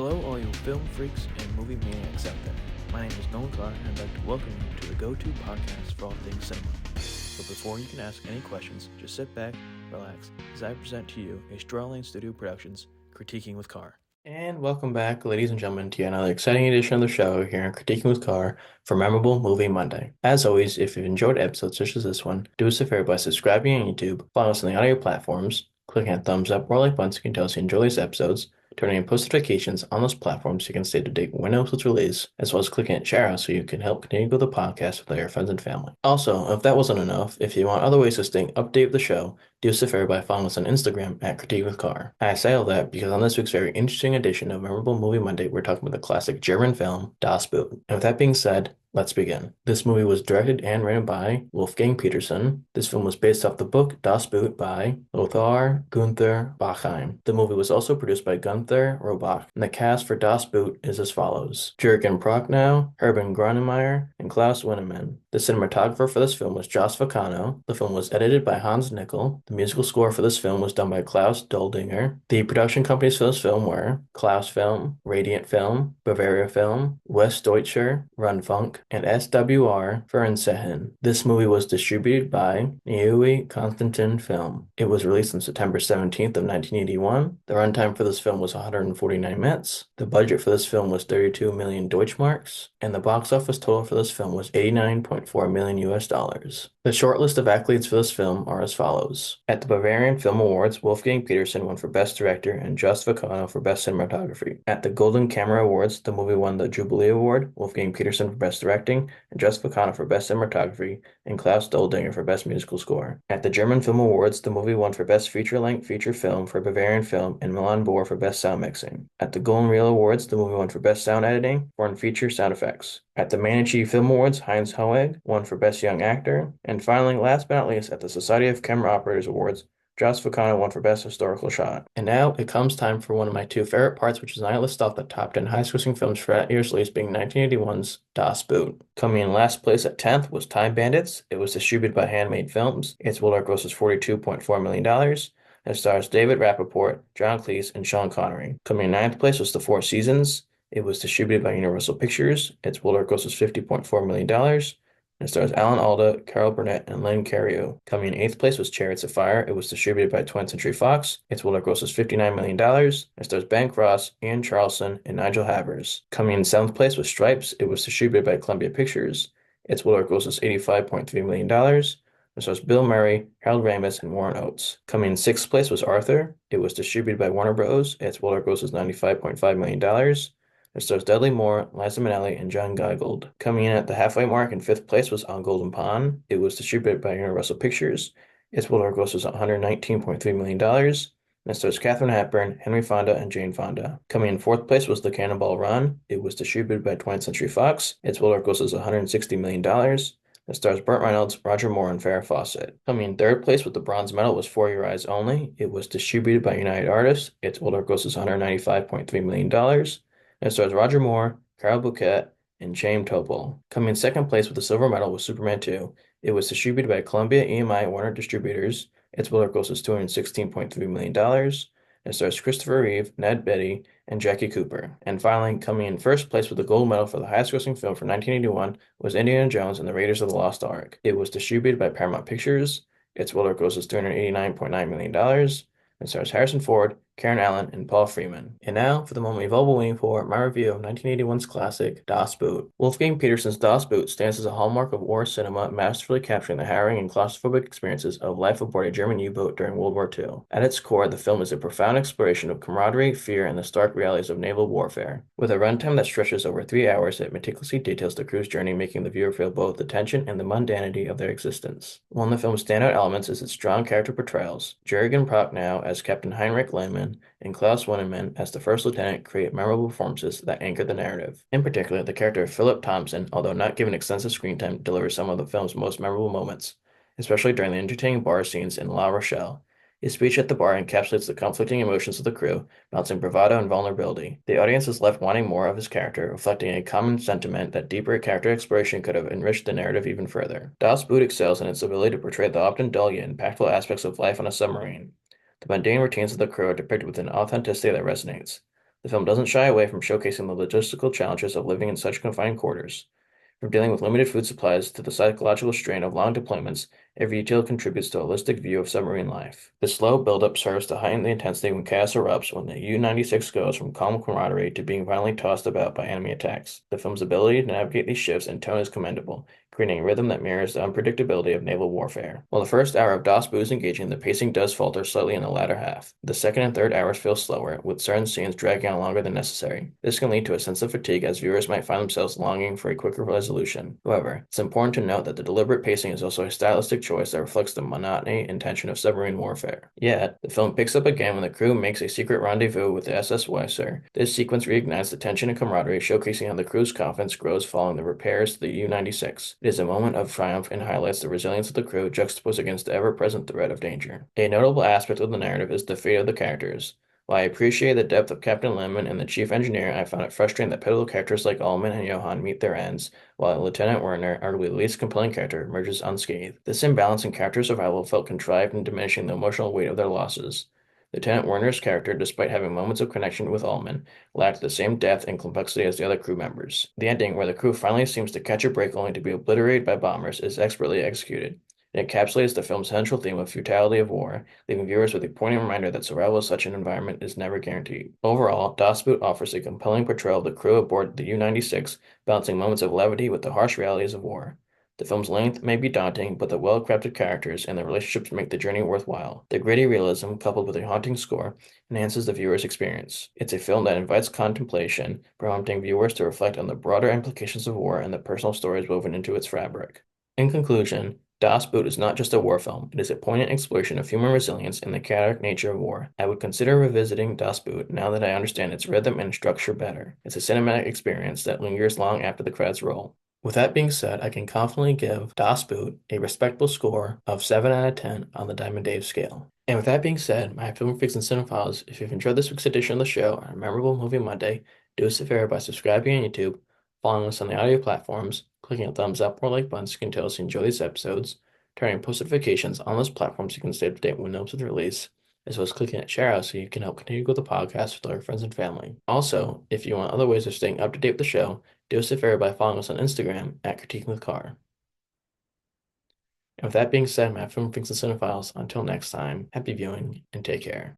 Hello, all you film freaks and movie maniacs out there. My name is Nolan Carr, and I'd like to welcome you to the go-to podcast for all things cinema. But before you can ask any questions, just sit back, relax, as I present to you a Strawlane Studio Productions Critiquing with Carr. And welcome back, ladies and gentlemen, to another exciting edition of the show here on Critiquing with Carr for Memorable Movie Monday. As always, if you've enjoyed episodes such as this one, do us a favor by subscribing on YouTube, follow us on the audio platforms, clicking that thumbs up or like button so you can tell us you enjoy these episodes, turning on post notifications on those platforms so you can stay up to date when episodes release, as well as clicking at share out so you can help continue to grow the podcast with all your friends and family. Also, if that wasn't enough, if you want other ways to stay updated with the show, do us a favor by following us on Instagram at Critique with Carr. I say all that because on this week's very interesting edition of Memorable Movie Monday, we're talking about the classic German film Das Boot. And with that being said, let's begin. This movie was directed and written by Wolfgang Petersen. This film was based off the book Das Boot by Lothar Gunther Bachheim. The movie was also produced by Gunther Robach, and the cast for Das Boot is as follows: Jürgen Prochnow, Herben Grönemeyer, and Klaus Winnemann. The cinematographer for this film was Jos Vacano. The film was edited by Hans Nickel. The musical score for this film was done by Klaus Doldinger. The production companies for this film were Klaus Film, Radiant Film, Bavaria Film, Westdeutscher Rundfunk, and SWR Fernsehen. This movie was distributed by Neue Konstantin Film. It was released on September 17th of 1981. The runtime for this film was 149 minutes. The budget for this film was 32 million Deutschmarks, and the box office total for this film was 89.4 million US dollars. The short list of accolades for this film are as follows. At the Bavarian Film Awards, Wolfgang Petersen won for Best Director and Jos Vacano for Best Cinematography. At the Golden Camera Awards, the movie won the Jubilee Award, Wolfgang Petersen for Best Directing, and Jos Vacano for Best Cinematography, and Klaus Doldinger for Best Musical Score. At the German Film Awards, the movie won for Best Feature-Length Feature Film for Bavarian Film and Milan Bohr for Best Sound Mixing. At the Golden Reel Awards, the movie won for Best Sound Editing, Foreign Feature Sound Effects. At the Manichi Film Awards, Heinz Hoeg won for Best Young Actor. And finally, last but not least, at the Society of Camera Operators Awards, Jos Vacano won for Best Historical Shot. And now it comes time for one of my two favorite parts, which is I list off the top 10 highest-grossing films for that year's release, being 1981's Das Boot. Coming in last place at 10th was Time Bandits. It was distributed by Handmade Films. Its worldwide gross was $42.4 million. It stars David Rappaport, John Cleese, and Sean Connery. Coming in 9th place was The Four Seasons. It was distributed by Universal Pictures. Its worldwide gross was $50.4 million. It stars Alan Alda, Carol Burnett, and Len Cariou. Coming in 8th place was Chariots of Fire. It was distributed by 20th Century Fox. Its worldwide gross was $59 million. It stars Ben Cross, Ian Charleson, and Nigel Havers. Coming in 7th place was Stripes. It was distributed by Columbia Pictures. Its worldwide gross was $85.3 million. It stars Bill Murray, Harold Ramis, and Warren Oates. Coming in 6th place was Arthur. It was distributed by Warner Bros. Its worldwide gross was $95.5 million. It stars Dudley Moore, Liza Minnelli, and John Geigold. Coming in at the halfway mark in 5th place was On Golden Pond. It was distributed by Universal Pictures. Its worldwide gross was $119.3 million. And it stars Katharine Hepburn, Henry Fonda, and Jane Fonda. Coming in 4th place was The Cannonball Run. It was distributed by 20th Century Fox. Its worldwide gross was $160 million. It stars Burt Reynolds, Roger Moore, and Farrah Fawcett. Coming in 3rd place with the bronze medal was For Your Eyes Only. It was distributed by United Artists. Its worldwide gross was $195.3 million. It stars Roger Moore, Carl Bouquet, and Chaim Topol. Coming in 2nd place with the silver medal was Superman 2. It was distributed by Columbia, EMI, and Warner Distributors. Its worldwide gross was $216.3 million. It stars Christopher Reeve, Ned Beatty, and Jackie Cooper. And finally, coming in 1st place with the gold medal for the highest-grossing film for 1981 was Indiana Jones and the Raiders of the Lost Ark. It was distributed by Paramount Pictures. Its worldwide gross was $389.9 million. It stars Harrison Ford, Karen Allen, and Paul Freeman. And now, for the moment we've all been waiting for, my review of 1981's classic, Das Boot. Wolfgang Petersen's Das Boot stands as a hallmark of war cinema, masterfully capturing the harrowing and claustrophobic experiences of life aboard a German U-boat during World War II. At its core, the film is a profound exploration of camaraderie, fear, and the stark realities of naval warfare. With a runtime that stretches over 3 hours, it meticulously details the crew's journey, making the viewer feel both the tension and the mundanity of their existence. One of the film's standout elements is its strong character portrayals. Jürgen Prochnow as Captain Heinrich Lehmann and Klaus Winnemann as the first lieutenant create memorable performances that anchor the narrative. In particular, the character of Philip Thompson, although not given extensive screen time, delivers some of the film's most memorable moments, especially during the entertaining bar scenes in La Rochelle. His speech at the bar encapsulates the conflicting emotions of the crew, balancing bravado and vulnerability. The audience is left wanting more of his character, reflecting a common sentiment that deeper character exploration could have enriched the narrative even further. Das Boot excels in its ability to portray the often dull yet impactful aspects of life on a submarine. The mundane routines of the crew are depicted with an authenticity that resonates. The film doesn't shy away from showcasing the logistical challenges of living in such confined quarters. From dealing with limited food supplies to the psychological strain of long deployments, every detail contributes to a holistic view of submarine life. The slow buildup serves to heighten the intensity when chaos erupts, when the U-96 goes from calm camaraderie to being violently tossed about by enemy attacks. The film's ability to navigate these shifts in tone is commendable, creating a rhythm that mirrors the unpredictability of naval warfare. While the first hour of Das Boot is engaging, the pacing does falter slightly in the latter half. The second and third hours feel slower, with certain scenes dragging on longer than necessary. This can lead to a sense of fatigue as viewers might find themselves longing for a quicker resolution. However, it's important to note that the deliberate pacing is also a stylistic choice that reflects the monotony and tension of submarine warfare. Yet, the film picks up again when the crew makes a secret rendezvous with the SS Weiser. This sequence reignites the tension and camaraderie, showcasing how the crew's confidence grows following the repairs to the U-96. It is a moment of triumph and highlights the resilience of the crew juxtaposed against the ever-present threat of danger. A notable aspect of the narrative is the fate of the characters. While I appreciate the depth of Captain Lemon and the chief engineer, I found it frustrating that pivotal characters like Ullman and Johann meet their ends, while Lieutenant Werner, arguably the least compelling character, emerges unscathed. This imbalance in character survival felt contrived in diminishing the emotional weight of their losses. Lieutenant Werner's character, despite having moments of connection with Ullman, lacked the same depth and complexity as the other crew members. The ending, where the crew finally seems to catch a break only to be obliterated by bombers, is expertly executed. It encapsulates the film's central theme of futility of war, leaving viewers with a poignant reminder that survival in such an environment is never guaranteed. Overall, Das Boot offers a compelling portrayal of the crew aboard the U-96, balancing moments of levity with the harsh realities of war. The film's length may be daunting, but the well-crafted characters and the relationships make the journey worthwhile. The gritty realism, coupled with a haunting score, enhances the viewer's experience. It's a film that invites contemplation, prompting viewers to reflect on the broader implications of war and the personal stories woven into its fabric. In conclusion, Das Boot is not just a war film, it is a poignant exploration of human resilience and the chaotic nature of war. I would consider revisiting Das Boot now that I understand its rhythm and structure better. It's a cinematic experience that lingers long after the credits roll. With that being said, I can confidently give Das Boot a respectable score of 7 out of 10 on the Diamond Dave scale. And with that being said, my film freaks and cinephiles, if you've enjoyed this week's edition of the show on Memorable Movie Monday, do us a favor by subscribing on YouTube, following us on the audio platforms, clicking a thumbs up or like button so you can tell us you enjoy these episodes, turning post notifications on those platforms so you can stay up to date when episodes release, as well as clicking that share out so you can help continue to grow the podcast with our friends and family. Also, if you want other ways of staying up to date with the show, do us a favor by following us on Instagram at Critiquing with Carr. And with that being said, my film freaks and cinephiles, until next time, happy viewing and take care.